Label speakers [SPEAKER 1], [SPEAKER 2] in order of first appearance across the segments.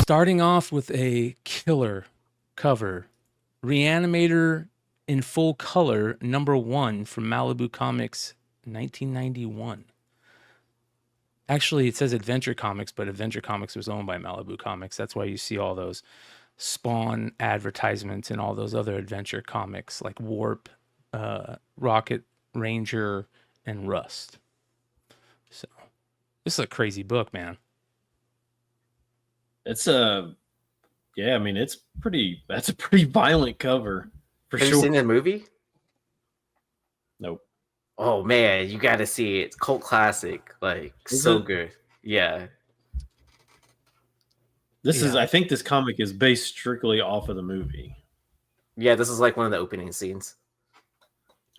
[SPEAKER 1] Starting off with a killer cover, Re-animator in full color, #1 from Malibu Comics, 1991. Actually, it says Adventure Comics, but Adventure Comics was owned by Malibu Comics. That's why you see all those Spawn advertisements and all those other adventure comics like Warp, Rocket Ranger, and Rust. So this is a crazy book, man.
[SPEAKER 2] It's that's a pretty violent cover for
[SPEAKER 3] Have
[SPEAKER 2] sure.
[SPEAKER 3] you seen the movie?
[SPEAKER 2] Nope.
[SPEAKER 3] Oh man, you got to see it. It's cult classic, like
[SPEAKER 2] Is
[SPEAKER 3] so
[SPEAKER 2] it?
[SPEAKER 3] good. Yeah.
[SPEAKER 2] I think this comic is based strictly off of the movie.
[SPEAKER 3] Yeah, this is like one of the opening scenes.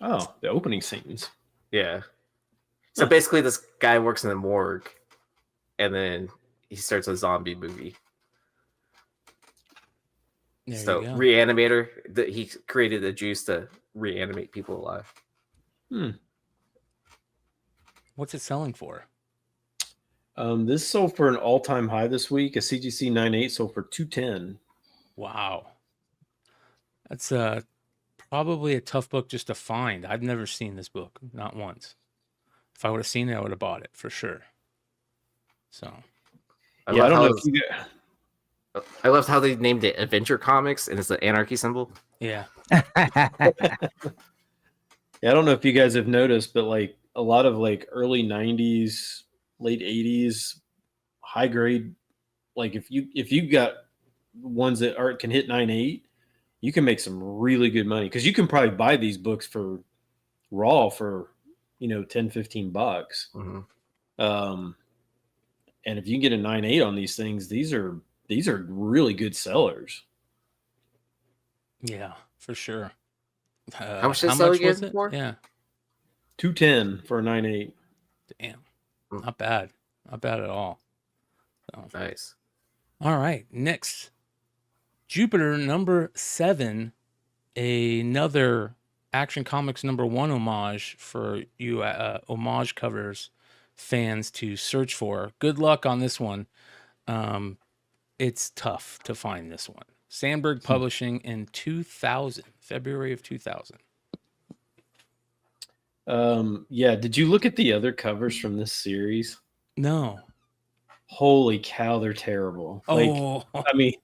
[SPEAKER 2] Oh, the opening scenes.
[SPEAKER 3] Yeah. So basically, this guy works in the morgue, and then he starts a zombie movie. So Re-animator, he created the juice to reanimate people alive.
[SPEAKER 1] What's it selling for?
[SPEAKER 2] This sold for an all-time high this week. A CGC 9.8 sold for $210.
[SPEAKER 1] Wow. That's probably a tough book just to find. I've never seen this book, not once. If I would have seen it, I would have bought it for sure. So,
[SPEAKER 3] I loved how they named it Adventure Comics, and it's the anarchy symbol.
[SPEAKER 1] Yeah.
[SPEAKER 2] Yeah, I don't know if you guys have noticed, but like a lot of like early 90s, late 80s, high grade, like if you got ones that can hit 9.8, you can make some really good money because you can probably buy these books for raw for $10-15.
[SPEAKER 3] Mm-hmm.
[SPEAKER 2] And if you can get a 9.8 on these things, these are really good sellers.
[SPEAKER 1] Yeah, for sure.
[SPEAKER 3] How much did it sell again for?
[SPEAKER 1] Yeah,
[SPEAKER 2] $210 for a 9.8.
[SPEAKER 1] Damn, not bad, not bad at all. So.
[SPEAKER 3] Nice.
[SPEAKER 1] All right, next, Jupiter #7, another Action Comics #1 homage for you homage covers fans to search for. Good luck on this one. It's tough to find this one. Sandberg Publishing in 2000, February of 2000.
[SPEAKER 2] Yeah. Did you look at the other covers from this series?
[SPEAKER 1] No.
[SPEAKER 2] Holy cow, they're terrible.
[SPEAKER 1] Oh.
[SPEAKER 2] I mean,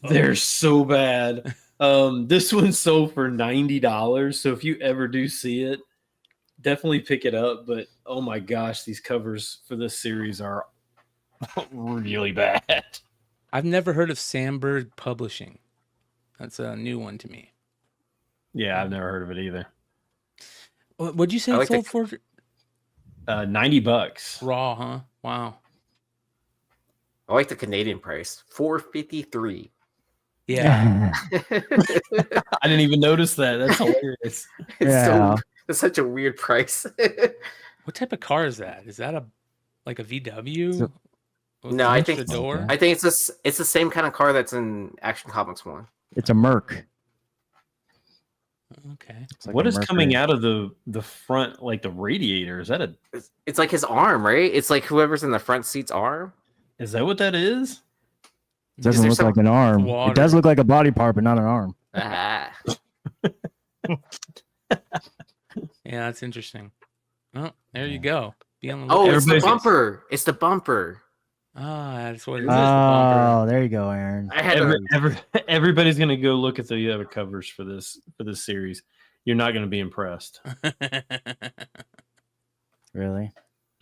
[SPEAKER 2] they're so bad. This one sold for $90. So if you ever do see it, definitely pick it up. But oh my gosh, these covers for this series are really bad.
[SPEAKER 1] I've never heard of Sandberg Publishing. That's a new one to me.
[SPEAKER 2] Yeah, I've never heard of it either.
[SPEAKER 1] What'd you say it sold for?
[SPEAKER 2] $90.
[SPEAKER 1] Raw, huh? Wow.
[SPEAKER 3] I like the Canadian price, $4.53.
[SPEAKER 1] Yeah.
[SPEAKER 2] I didn't even notice that. That's hilarious.
[SPEAKER 3] It's such a weird price.
[SPEAKER 1] What type of car is that? Is that a VW?
[SPEAKER 3] No, I think it's the same kind of car that's in Action Comics 1.
[SPEAKER 4] It's a Merc.
[SPEAKER 1] Okay.
[SPEAKER 2] Like what is coming out of the front, like the radiator? Is that
[SPEAKER 3] it's like his arm, right? It's like whoever's in the front seat's arm.
[SPEAKER 2] Is that what that is?
[SPEAKER 4] It doesn't look like an arm. It does look like a body part, but not an arm.
[SPEAKER 1] Yeah, that's interesting. Oh, there you go. Be on the
[SPEAKER 3] lookout. It's the bumper. It's the bumper.
[SPEAKER 1] Ah, that's what it is.
[SPEAKER 4] Oh, there you go, Aaron.
[SPEAKER 2] Everybody's gonna go look at the other covers for this series. You're not gonna be impressed.
[SPEAKER 4] Really?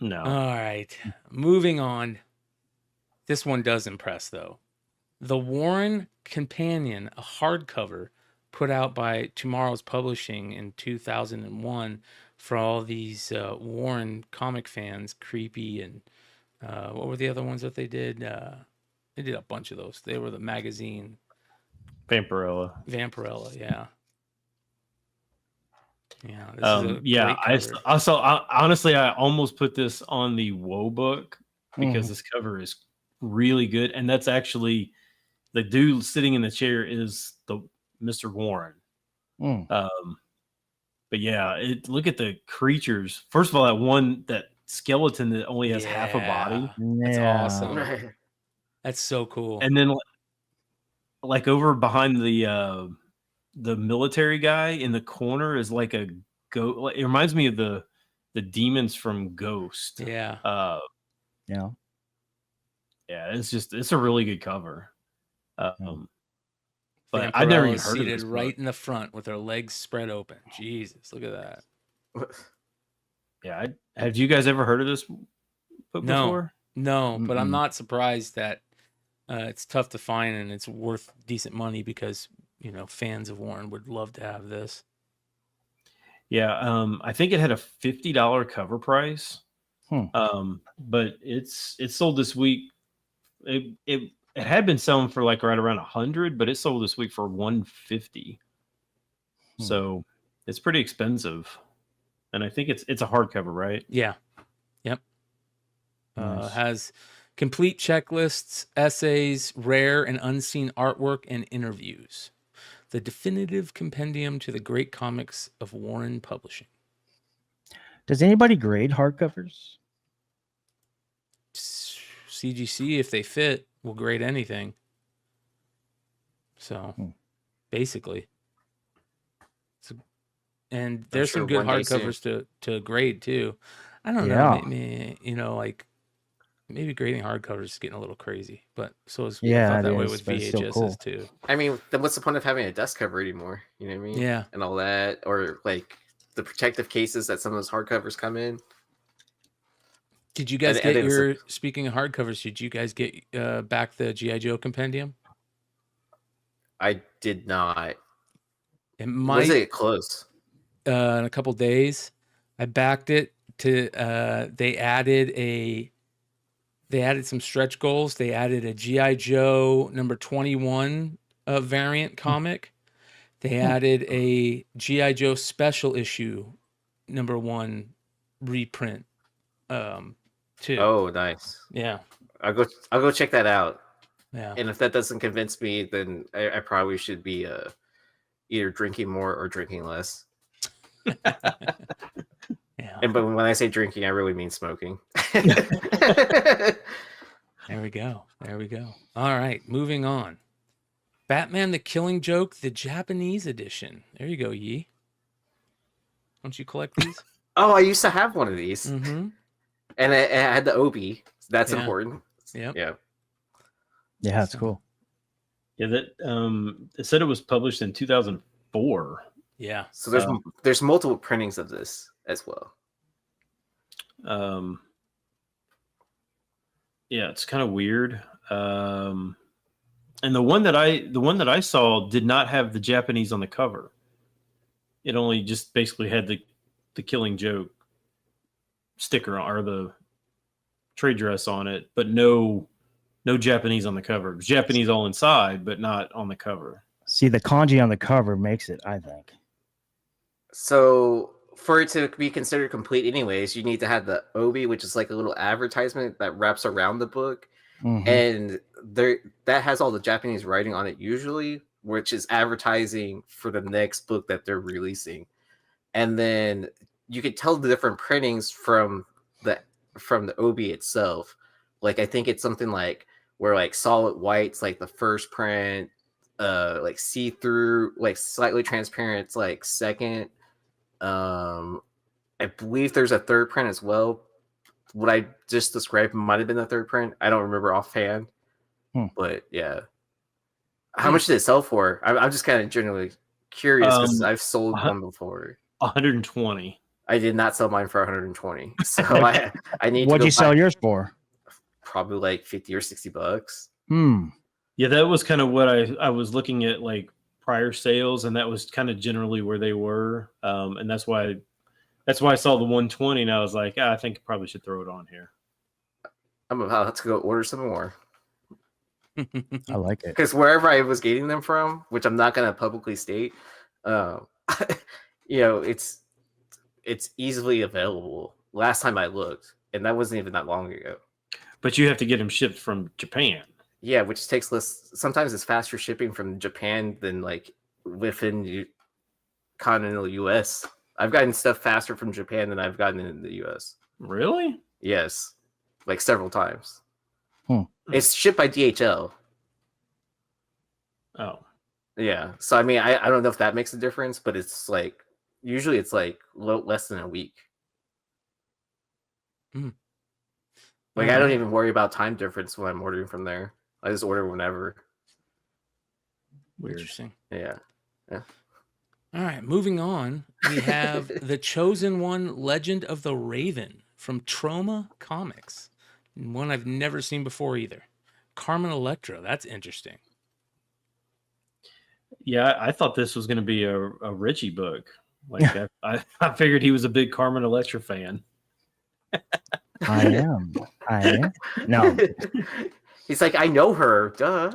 [SPEAKER 2] No.
[SPEAKER 1] All right. Moving on. This one does impress, though. The Warren Companion, a hardcover put out by Tomorrow's Publishing in 2001 for all these Warren comic fans, Creepy and what were the other ones that they did? They did a bunch of those. They were the magazine.
[SPEAKER 2] Vampirella,
[SPEAKER 1] yeah.
[SPEAKER 2] Yeah. Honestly, I almost put this on the Woe book because this cover is really good, and that's actually the dude sitting in the chair is the Mr. Warren. But yeah, look at the creatures. First of all, that skeleton that only has half a body.
[SPEAKER 1] That's awesome. That's so cool.
[SPEAKER 2] And then like over behind the military guy in the corner is like a goat. It reminds me of the demons from Ghost.
[SPEAKER 1] Yeah.
[SPEAKER 4] Yeah.
[SPEAKER 2] Yeah, it's a really good cover. But
[SPEAKER 1] Vampirella
[SPEAKER 2] I'd never even heard of
[SPEAKER 1] seated
[SPEAKER 2] this
[SPEAKER 1] right
[SPEAKER 2] book.
[SPEAKER 1] in the front with her legs spread open. Jesus, look at that.
[SPEAKER 2] Yeah, have you guys ever heard of this book
[SPEAKER 1] No.
[SPEAKER 2] before?
[SPEAKER 1] No, but I'm
[SPEAKER 4] Mm-mm.
[SPEAKER 1] not surprised that it's tough to find and it's worth decent money because, you know, fans of Warren would love to have this.
[SPEAKER 2] Yeah, I think it had a $50 cover price.
[SPEAKER 4] Hmm.
[SPEAKER 2] But it's sold this week. It had been selling for like right around 100, but it sold this week for 150. So it's pretty expensive. And I think it's a hardcover, right?
[SPEAKER 1] Yeah. Yep.
[SPEAKER 4] Nice.
[SPEAKER 1] Has complete checklists, essays, rare and unseen artwork, and interviews. The definitive compendium to the great comics of Warren Publishing.
[SPEAKER 4] Does anybody grade hardcovers?
[SPEAKER 1] CGC, if they fit, will grade anything. So, basically. And there's some good hardcovers to grade too. I don't know. Maybe, you know, like maybe grading hardcovers is getting a little crazy, but so is I thought that way with VHSs too.
[SPEAKER 3] I mean, then what's the point of having a dust cover anymore? You know what I mean?
[SPEAKER 1] Yeah.
[SPEAKER 3] And all that, or like the protective cases that some of those hardcovers come in.
[SPEAKER 1] Did you guys get your? Speaking of hardcovers, did you guys get back the G.I. Joe compendium?
[SPEAKER 3] I did not.
[SPEAKER 1] It might
[SPEAKER 3] get close.
[SPEAKER 1] In a couple days. I backed it to. They added some stretch goals. They added a G.I. Joe number 21 variant comic. They added a G.I. Joe special issue number 1 reprint. Too.
[SPEAKER 3] Oh, nice.
[SPEAKER 1] Yeah.
[SPEAKER 3] I'll go check that out.
[SPEAKER 1] Yeah.
[SPEAKER 3] And if that doesn't convince me, then I probably should be either drinking more or drinking less.
[SPEAKER 1] Yeah.
[SPEAKER 3] But when I say drinking, I really mean smoking.
[SPEAKER 1] There we go. All right, moving on. Batman: The Killing Joke, the Japanese edition. There you go, Yi. Don't you collect these?
[SPEAKER 3] Oh, I used to have one of these.
[SPEAKER 1] Mm-hmm.
[SPEAKER 3] And I had the Obi. That's important.
[SPEAKER 1] Yep.
[SPEAKER 3] Yeah.
[SPEAKER 4] Yeah, that's cool.
[SPEAKER 2] Yeah, that it said it was published in 2004.
[SPEAKER 1] Yeah.
[SPEAKER 3] So there's multiple printings of this as well.
[SPEAKER 2] Yeah, it's kind of weird. And the one that I saw did not have the Japanese on the cover. It only just basically had the Killing Joke sticker or the trade dress on it, but no Japanese on the cover. It was Japanese all inside, but not on the cover.
[SPEAKER 4] See, the kanji on the cover makes it, I think.
[SPEAKER 3] So for it to be considered complete anyways, you need to have the Obi, which is like a little advertisement that wraps around the book. Mm-hmm. And that has all the Japanese writing on it usually, which is advertising for the next book that they're releasing. And then you could tell the different printings from the Obi itself. Like I think it's something like where like solid white's like the first print, like see-through, like slightly transparent's like second. I believe there's a third print as well. What I just described might have been the third print. I don't remember offhand, but yeah. How much did it sell for? I'm just kind of generally curious because I've sold one before.
[SPEAKER 2] 120.
[SPEAKER 3] I did not sell mine for 120. So I need.
[SPEAKER 4] What'd you sell yours for?
[SPEAKER 3] Probably like $50 or $60.
[SPEAKER 2] Yeah, that was kind of what I was looking at, like prior sales, and that was kind of generally where they were. And that's why I saw the 120, and I was like, I think I probably should throw it on here.
[SPEAKER 3] I'm about to go order some more.
[SPEAKER 4] I like it
[SPEAKER 3] because wherever I was getting them from, which I'm not going to publicly state, it's easily available. Last time I looked, and that wasn't even that long ago.
[SPEAKER 2] But you have to get them shipped from Japan.
[SPEAKER 3] Yeah, which takes less. Sometimes it's faster shipping from Japan than like within continental US. I've gotten stuff faster from Japan than I've gotten in the US.
[SPEAKER 2] Really?
[SPEAKER 3] Yes, like several times. It's shipped by DHL.
[SPEAKER 2] Oh,
[SPEAKER 3] Yeah. So I mean, I don't know if that makes a difference, but it's like usually it's like less than a week. Like I don't even worry about time difference when I'm ordering from there. I just order whenever.
[SPEAKER 2] weird.
[SPEAKER 1] Interesting.
[SPEAKER 3] Yeah.
[SPEAKER 1] All right, moving on. We have The Chosen One: Legend of the Raven from Troma Comics. One I've never seen before either. Carmen Electra. That's interesting.
[SPEAKER 2] Yeah, I thought this was going to be a Richie book. Like I figured he was a big Carmen Electra fan.
[SPEAKER 4] I am. No.
[SPEAKER 3] He's like, I know her. Duh.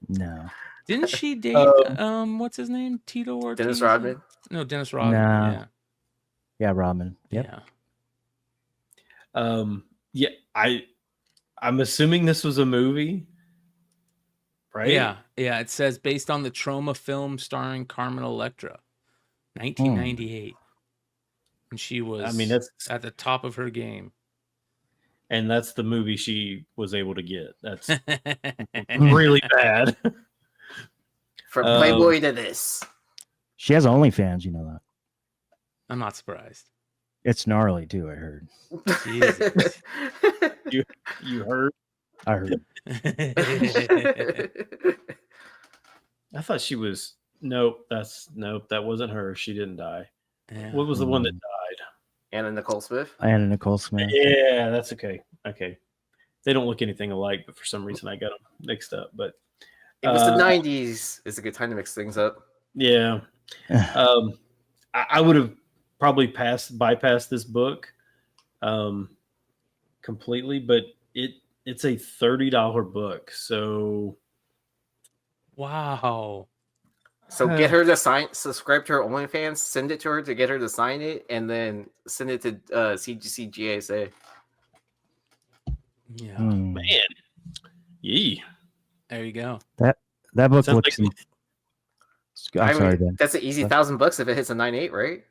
[SPEAKER 4] No.
[SPEAKER 1] Didn't she date what's his name? Tito Ortiz?
[SPEAKER 3] Dennis Rodman?
[SPEAKER 1] No, Dennis Rodman.
[SPEAKER 4] Nah.
[SPEAKER 1] Yeah.
[SPEAKER 4] Yeah, Robin. Yep.
[SPEAKER 2] Yeah. I'm assuming this was a movie, right?
[SPEAKER 1] Yeah. It says based on the Troma film starring Carmen Electra, 1998. And she was
[SPEAKER 2] that's
[SPEAKER 1] at the top of her game.
[SPEAKER 2] And that's the movie she was able to get. That's really bad.
[SPEAKER 3] From Playboy to this.
[SPEAKER 4] She has OnlyFans, you know that.
[SPEAKER 1] I'm not surprised.
[SPEAKER 4] It's gnarly too, I heard.
[SPEAKER 1] Jesus.
[SPEAKER 2] You heard?
[SPEAKER 4] I heard.
[SPEAKER 2] I thought she was nope, that wasn't her. She didn't die.
[SPEAKER 1] Yeah.
[SPEAKER 2] What was the one that died?
[SPEAKER 3] Anna Nicole Smith?
[SPEAKER 4] Anna Nicole Smith.
[SPEAKER 2] Yeah, that's okay. Okay. They don't look anything alike, but for some reason I got them mixed up. But
[SPEAKER 3] it was the 90s. It's a good time to mix things up.
[SPEAKER 2] Yeah. I would have probably bypassed this book completely, but it's a $30 book. So
[SPEAKER 1] wow.
[SPEAKER 3] So get her to subscribe to her OnlyFans, send it to her to get her to sign it, and then send it to CGC GSA.
[SPEAKER 1] Yeah.
[SPEAKER 2] Man. Yee.
[SPEAKER 1] There you go.
[SPEAKER 4] That book
[SPEAKER 2] Sounds
[SPEAKER 4] looks.
[SPEAKER 2] like-
[SPEAKER 4] I'm sorry, Ben.
[SPEAKER 3] That's an easy $1,000 if it hits a 9.8, right?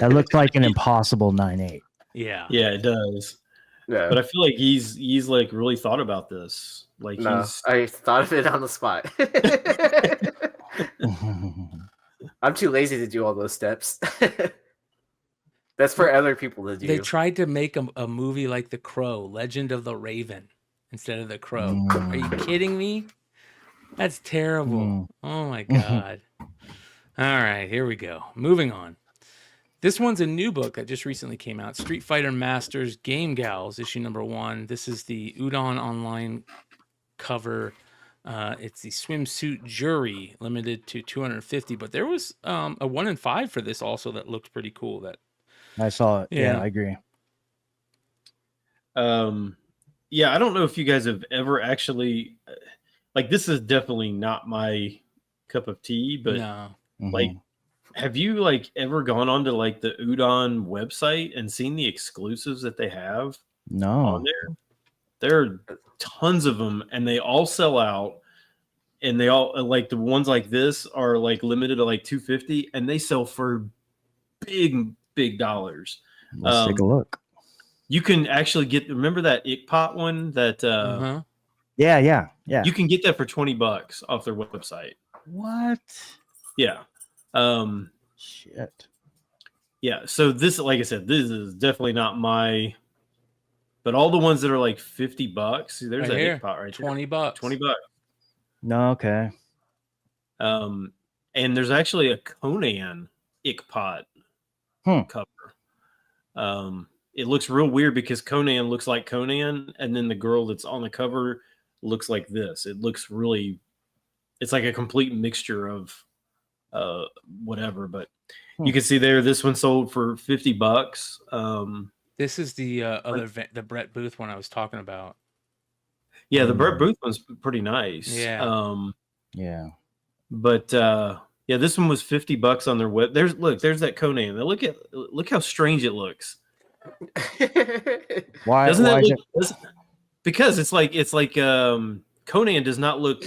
[SPEAKER 4] That looks like an impossible 9.8.
[SPEAKER 1] Yeah.
[SPEAKER 2] Yeah, it does.
[SPEAKER 3] Yeah.
[SPEAKER 2] But I feel like he's like really thought about this. Like
[SPEAKER 3] I thought of it on the spot. I'm too lazy to do all those steps. That's for other people to do.
[SPEAKER 1] They tried to make a movie like The Crow, Legend of the Raven, instead of The Crow. Are you kidding me? That's terrible. Oh my God. All right, here we go. Moving on. This one's a new book that just recently came out. Street Fighter Masters Game Gals, issue number 1. This is the Udon Online cover. It's the swimsuit jury, limited to 250. But there was a 1 in 5 for this also that looked pretty cool. That
[SPEAKER 4] I saw it. Yeah, I agree.
[SPEAKER 2] Yeah, I don't know if you guys have ever actually like this is definitely not my cup of tea, but
[SPEAKER 1] no.
[SPEAKER 2] Like have you like ever gone onto like the Udon website and seen the exclusives that they have on there? There are tons of them and they all sell out, and they all like the ones like this are like limited to like 250 and they sell for big dollars.
[SPEAKER 4] Let's take a look.
[SPEAKER 2] You can actually remember that Ickpot one that
[SPEAKER 4] Yeah.
[SPEAKER 2] You can get that for $20 off their website.
[SPEAKER 4] What?
[SPEAKER 2] Yeah.
[SPEAKER 4] Shit.
[SPEAKER 2] Yeah. So this, like I said, this is definitely not my. But all the ones that are like $50, see, there's
[SPEAKER 1] right
[SPEAKER 2] that Ickpot right
[SPEAKER 1] $20.
[SPEAKER 2] $20.
[SPEAKER 4] No, okay.
[SPEAKER 2] And there's actually a Conan Ickpot cover. It looks real weird because Conan looks like Conan, and then the girl that's on the cover looks like this. It looks really, it's like a complete mixture of whatever. But you can see there, this one sold for $50.
[SPEAKER 1] This is the the Brett Booth one I was talking about.
[SPEAKER 2] Yeah, the Brett Booth one's pretty nice.
[SPEAKER 1] Yeah.
[SPEAKER 2] Yeah. But yeah, this one was $50 on their web. There's that Conan. Look how strange it looks.
[SPEAKER 4] Why
[SPEAKER 2] doesn't that
[SPEAKER 4] why
[SPEAKER 2] look? Because it's like Conan does not look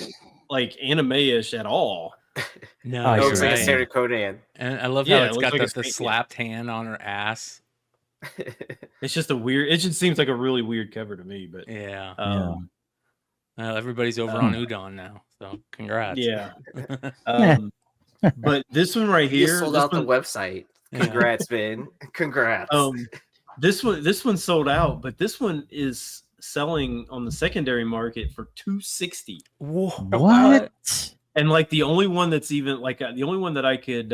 [SPEAKER 2] like anime-ish at all.
[SPEAKER 1] No,
[SPEAKER 3] it looks like a
[SPEAKER 1] right.
[SPEAKER 3] standard Conan.
[SPEAKER 1] And I love how it's got the slapped hand on her ass.
[SPEAKER 2] It's just a weird. It just seems like a really weird cover to me. But
[SPEAKER 1] Yeah.
[SPEAKER 2] everybody's
[SPEAKER 1] Everybody's over on Udon now, so congrats.
[SPEAKER 2] Yeah. But this one right
[SPEAKER 3] You
[SPEAKER 2] here,
[SPEAKER 3] sold
[SPEAKER 2] this
[SPEAKER 3] out
[SPEAKER 2] one,
[SPEAKER 3] the website. Congrats, man. Congrats.
[SPEAKER 2] this one sold out, but this one is selling on the secondary market for $260.
[SPEAKER 4] What?
[SPEAKER 2] And like the only one that's even like the only one that I could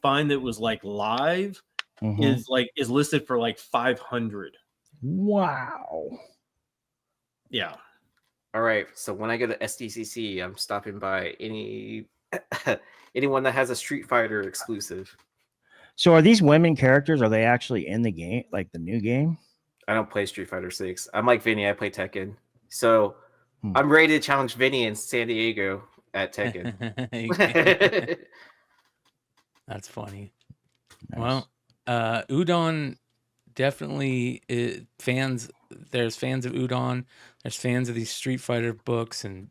[SPEAKER 2] find that was like live is listed for like $500.
[SPEAKER 4] Wow.
[SPEAKER 2] Yeah.
[SPEAKER 3] All right. So when I go to SDCC, I'm stopping by anyone that has a Street Fighter exclusive.
[SPEAKER 4] So are these women characters? Are they actually in the game, like the new game?
[SPEAKER 3] I don't play Street Fighter 6. I'm like Vinny. I play Tekken. So I'm ready to challenge Vinny in San Diego at Tekken.
[SPEAKER 1] That's funny.
[SPEAKER 4] Nice.
[SPEAKER 1] Well, Udon definitely fans. There's fans of Udon. There's fans of these Street Fighter books, and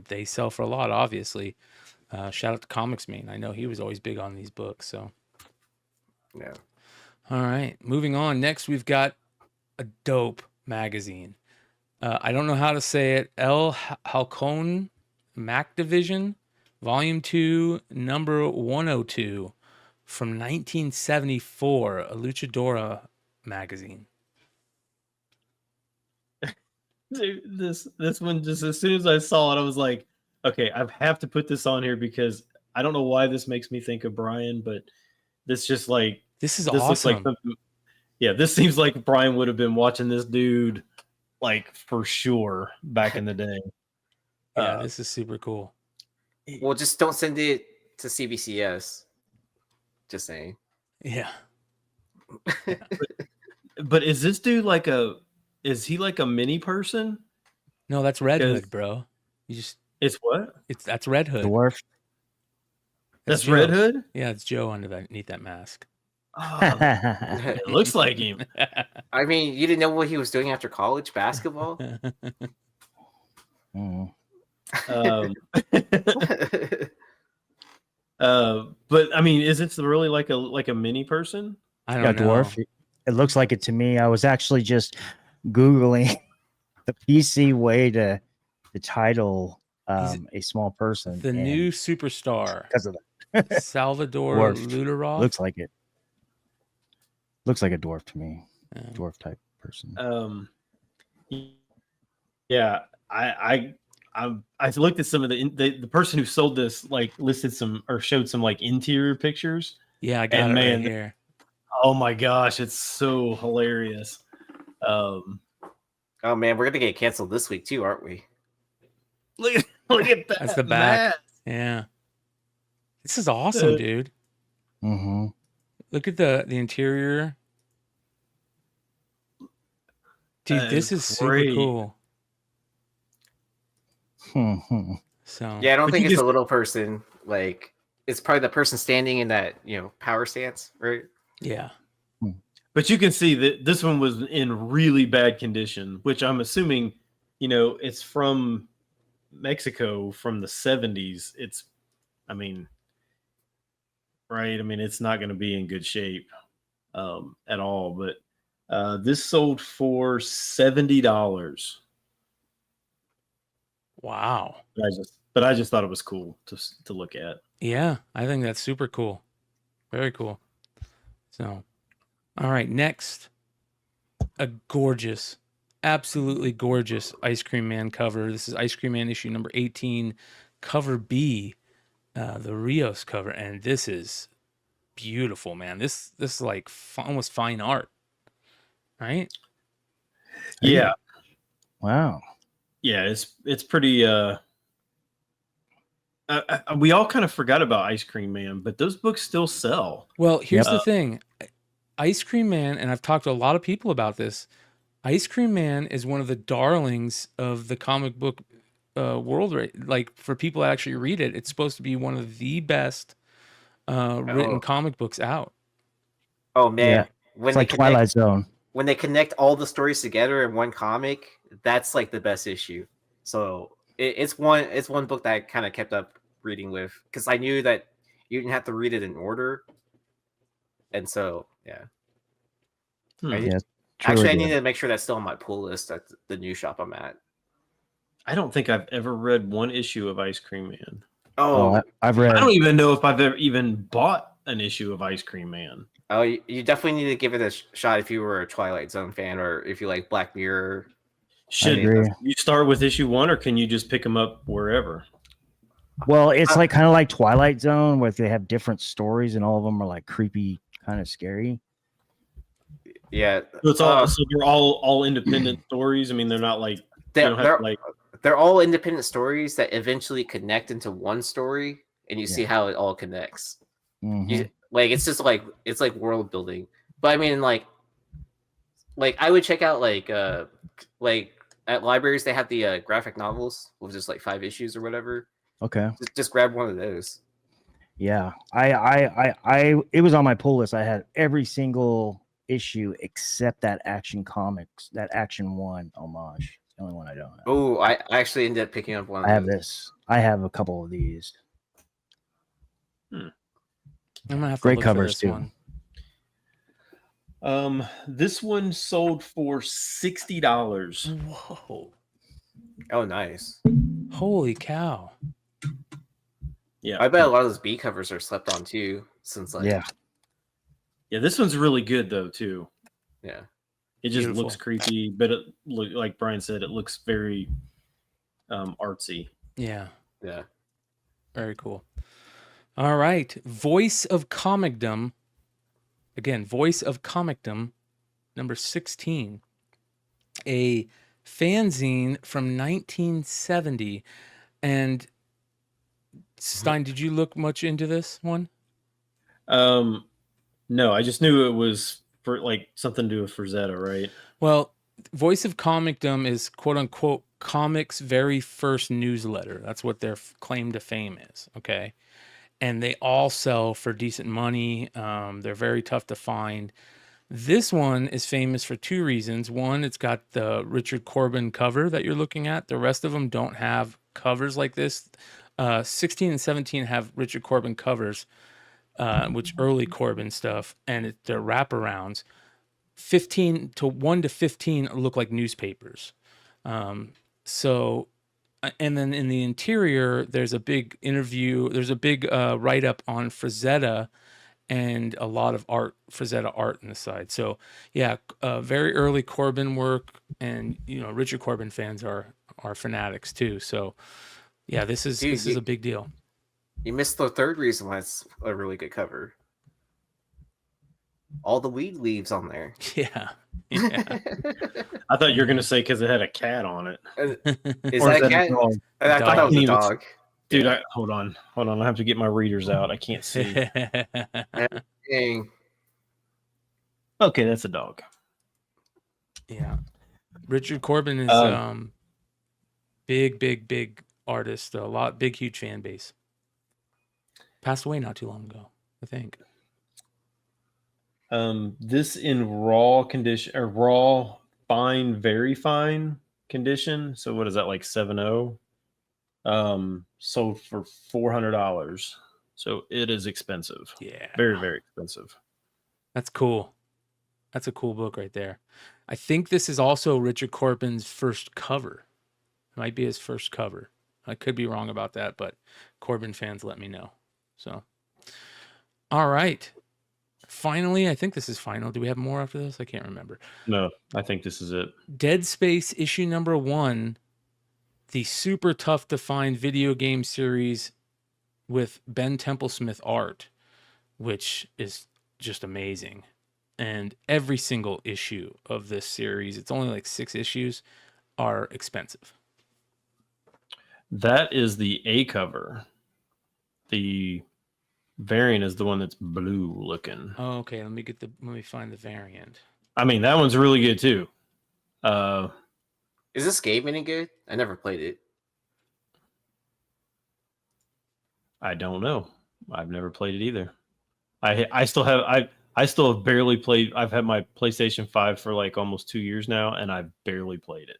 [SPEAKER 1] they sell for a lot. Obviously, shout out to Comix Man. I know he was always big on these books. So,
[SPEAKER 3] yeah.
[SPEAKER 1] All right, moving on. Next, we've got a dope magazine. I don't know how to say it. El Halcon Mac Division, Volume 2, number 102, from 1974, a Luchadora magazine.
[SPEAKER 2] Dude, this one, just as soon as I saw it, I was like, okay, I have to put this on here because I don't know why this makes me think of Bryan, but this just like
[SPEAKER 1] this is
[SPEAKER 2] awesome.
[SPEAKER 1] Looks like
[SPEAKER 2] something, yeah, this seems like Bryan would have been watching this dude like for sure back in the day.
[SPEAKER 1] Yeah, this is super cool.
[SPEAKER 3] Well, just don't send it to CBCS. Just saying.
[SPEAKER 1] Yeah.
[SPEAKER 2] But is this dude like is he like a mini person?
[SPEAKER 1] No, that's Red Hood, bro.
[SPEAKER 2] It's what?
[SPEAKER 1] That's Red Hood.
[SPEAKER 4] Dwarf.
[SPEAKER 2] That's Red Hood?
[SPEAKER 1] Yeah, it's Joe underneath that mask.
[SPEAKER 2] Oh, it looks like him.
[SPEAKER 3] I mean, you didn't know what he was doing after college basketball?
[SPEAKER 2] But I mean, is it really like a mini person?
[SPEAKER 1] I don't know.
[SPEAKER 4] Dwarf. It looks like it to me. I was actually just Googling the PC way to title a small person.
[SPEAKER 1] The new superstar.
[SPEAKER 4] Because of
[SPEAKER 1] that. Salvador Ludarov.
[SPEAKER 4] Looks like it. Looks like a dwarf to me. Dwarf type person.
[SPEAKER 2] Yeah, I looked at some of the person who sold this, like listed some or showed some like interior pictures.
[SPEAKER 1] Yeah, I got it right here.
[SPEAKER 2] Oh my gosh, it's so hilarious.
[SPEAKER 3] Oh man, we're gonna get canceled this week too, aren't we?
[SPEAKER 2] Look at that.
[SPEAKER 1] That's the back. Yeah. This is awesome, dude.
[SPEAKER 4] Mm-hmm.
[SPEAKER 1] Look at the interior. Dude, this is super cool. So
[SPEAKER 3] yeah, I don't think it's a little person. Like, it's probably the person standing in that, power stance, right?
[SPEAKER 1] Yeah.
[SPEAKER 2] But you can see that this one was in really bad condition, which I'm assuming, it's from Mexico from the 70s. Right? I mean, it's not going to be in good shape at all. But this sold for $70.
[SPEAKER 1] Wow.
[SPEAKER 2] But I just thought it was cool to look at.
[SPEAKER 1] Yeah, I think that's super cool. Very cool. So, all right, next, a gorgeous, absolutely gorgeous Ice Cream Man cover. This is Ice Cream Man issue number 18, cover B, the Rios cover, and this is beautiful, man. This is like almost fine art, right?
[SPEAKER 2] Yeah.
[SPEAKER 4] Wow.
[SPEAKER 2] Yeah, it's pretty. We all kind of forgot about Ice Cream Man, but those books still sell.
[SPEAKER 1] Well, here's the thing. Ice Cream Man, and I've talked to a lot of people about this, Ice Cream Man is one of the darlings of the comic book world. Like, for people that actually read it, it's supposed to be one of the best written comic books out.
[SPEAKER 3] Oh, man.
[SPEAKER 4] Yeah. It's like Twilight Zone.
[SPEAKER 3] When they connect all the stories together in one comic, that's like the best issue. So it's one book that I kind of kept up reading with, because I knew that you didn't have to read it in order. And so, yeah.
[SPEAKER 4] Yeah,
[SPEAKER 3] Actually, I
[SPEAKER 4] truly
[SPEAKER 3] need
[SPEAKER 4] good.
[SPEAKER 3] to make sure that's still on my pull list at the new shop I'm at.
[SPEAKER 2] I don't think I've ever read one issue of Ice Cream Man.
[SPEAKER 3] Oh,
[SPEAKER 4] I've read.
[SPEAKER 2] I don't even know if I've ever even bought an issue of Ice Cream Man.
[SPEAKER 3] oh, you definitely need to give it a shot if you were a Twilight Zone fan or if you like Black Mirror.
[SPEAKER 2] Should
[SPEAKER 4] agree.
[SPEAKER 2] you start with issue 1, or can you just pick them up wherever?
[SPEAKER 4] Well, it's like kind of like Twilight Zone, where they have different stories, and all of them are like creepy, kind of scary.
[SPEAKER 3] Yeah,
[SPEAKER 2] So it's all so they're all independent stories. I mean, they're not like
[SPEAKER 3] they're all independent stories that eventually connect into one story, and you see how it all connects.
[SPEAKER 4] Mhm.
[SPEAKER 3] Like it's just like it's like world building. But I mean, like I would check out like at libraries they have the graphic novels with just like 5 issues or whatever.
[SPEAKER 4] Okay.
[SPEAKER 3] Just grab one of those.
[SPEAKER 4] Yeah, I it was on my pull list. I had every single issue except that Action Comics, that Action 1 homage. It's the only one I don't have.
[SPEAKER 3] Oh, I actually ended up picking up one.
[SPEAKER 4] I have this. I have a couple of these.
[SPEAKER 1] I'm gonna have to
[SPEAKER 4] Great
[SPEAKER 1] look
[SPEAKER 4] covers
[SPEAKER 1] for this
[SPEAKER 4] too.
[SPEAKER 1] one.
[SPEAKER 2] This one sold for $60.
[SPEAKER 1] Whoa!
[SPEAKER 3] Oh, nice.
[SPEAKER 1] Holy cow!
[SPEAKER 2] Yeah,
[SPEAKER 3] I bet a lot of those B covers are slept on too, since like
[SPEAKER 2] yeah. This one's really good though too.
[SPEAKER 3] yeah.
[SPEAKER 2] It just
[SPEAKER 1] Beautiful.
[SPEAKER 2] looks creepy, but like Brian said, it looks very artsy.
[SPEAKER 1] Yeah,
[SPEAKER 3] Yeah.
[SPEAKER 1] very cool. All right, Voice of Comicdom. Again, Voice of Comicdom, number 16. A fanzine from 1970. And Stein, did you look much into this one?
[SPEAKER 2] No, I just knew it was for like something to do with Frazetta, right?
[SPEAKER 1] Well, Voice of Comicdom is quote unquote Comix' very first newsletter. That's what their claim to fame is. Okay. And they all sell for decent money. They're very tough to find. This one is famous for 2 reasons. One, it's got the Richard Corbin cover that you're looking at. The rest of them don't have covers like this. 16 and 17 have Richard Corbin covers, which early Corbin stuff, and they're wraparounds. 1 to 15 look like newspapers. And then in the interior, there's a big interview. There's a big write-up on Frazetta and a lot of Frazetta art in the side. So yeah, very early Corbin work, and Richard Corbin fans are fanatics too. So yeah, this is a big deal.
[SPEAKER 3] You missed the third reason why it's a really good cover. All the weed leaves on there.
[SPEAKER 1] Yeah.
[SPEAKER 2] I thought you were gonna say because it had a cat on it.
[SPEAKER 3] Is that a cat? I thought that was a dog.
[SPEAKER 2] Dude, hold on. I have to get my readers out. I can't see.
[SPEAKER 3] Dang.
[SPEAKER 2] Okay, that's a dog.
[SPEAKER 1] Yeah. Richard Corbin is big artist. Big, huge fan base. Passed away not too long ago, I think.
[SPEAKER 2] This in raw condition, or raw, fine, very fine condition. So what is that, like 7.0? Sold for $400. So it is expensive.
[SPEAKER 1] Yeah.
[SPEAKER 2] Very, very expensive.
[SPEAKER 1] That's cool. That's a cool book right there. I think this is also Richard Corbin's first cover. It might be his first cover. I could be wrong about that, but Corbin fans let me know. So, all right. Finally, I think this is final. Do we have more after this? I can't remember.
[SPEAKER 2] No, I think this is it.
[SPEAKER 1] Dead Space issue number 1, the super tough to find video game series with Ben Templesmith art, which is just amazing. And every single issue of this series, it's only like 6 issues, are expensive.
[SPEAKER 2] That is the A cover. The variant is the one that's blue looking.
[SPEAKER 1] Oh, okay. Let me find the variant.
[SPEAKER 2] I mean, that one's really good too.
[SPEAKER 3] Is this game any good? I never played it.
[SPEAKER 2] I don't know. I've never played it either. I still have barely played. I've had my PlayStation 5 for like almost 2 years now, and I've barely played it.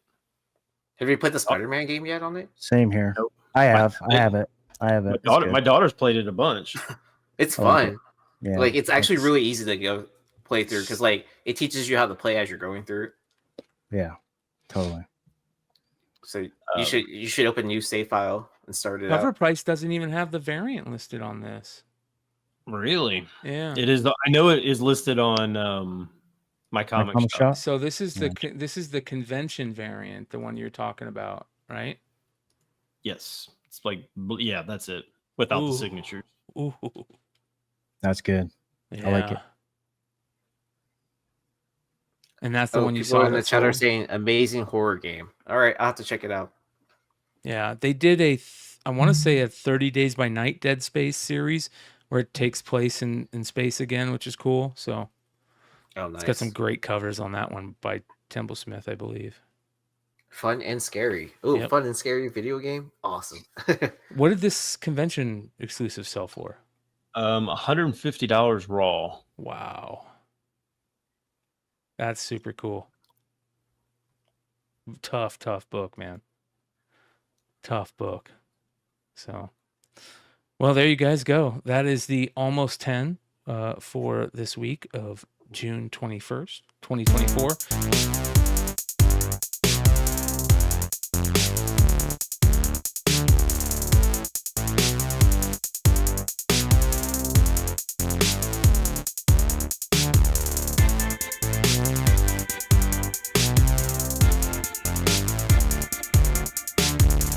[SPEAKER 3] Have you played the Spider-Man game yet on it?
[SPEAKER 4] Same here.
[SPEAKER 2] Nope.
[SPEAKER 4] I have it.
[SPEAKER 2] My daughter's played it a bunch.
[SPEAKER 3] It's fun.
[SPEAKER 4] Yeah,
[SPEAKER 3] Like it's actually really easy to go playthrough because like it teaches you how to play as you're going through.
[SPEAKER 4] Yeah, totally.
[SPEAKER 3] So you should open a new save file and start it
[SPEAKER 1] Cover
[SPEAKER 3] out.
[SPEAKER 1] price doesn't even have the variant listed on this.
[SPEAKER 2] Really?
[SPEAKER 1] Yeah.
[SPEAKER 2] It is. I know it is listed on my comic
[SPEAKER 4] Comic
[SPEAKER 2] shop.
[SPEAKER 4] shop.
[SPEAKER 1] So this is
[SPEAKER 4] Yeah.
[SPEAKER 1] this is the convention variant, the one you're talking about, right?
[SPEAKER 2] Yes, it's like yeah, that's it without the
[SPEAKER 1] Ooh.
[SPEAKER 2] signatures.
[SPEAKER 1] Ooh.
[SPEAKER 4] That's good. I like it.
[SPEAKER 1] Yeah. And that's the one you
[SPEAKER 3] People
[SPEAKER 1] saw
[SPEAKER 3] in the
[SPEAKER 1] that
[SPEAKER 3] chat are
[SPEAKER 1] sold?
[SPEAKER 3] saying amazing horror game. All right, I'll have to check it out.
[SPEAKER 1] Yeah, they did I want to say a 30 Days by Night Dead Space series where it takes place in space again, which is cool. So
[SPEAKER 3] Oh, nice.
[SPEAKER 1] it's got some great covers on that one by Temple Smith, I believe.
[SPEAKER 3] Fun and scary. Oh,
[SPEAKER 1] Yep.
[SPEAKER 3] fun and scary video game. Awesome.
[SPEAKER 1] What did this convention exclusive sell for?
[SPEAKER 2] $150 raw.
[SPEAKER 1] Wow. That's super cool. Tough book, man. Tough book. So, well, there you guys go. That is the almost 10 for this week of June 21st, 2024.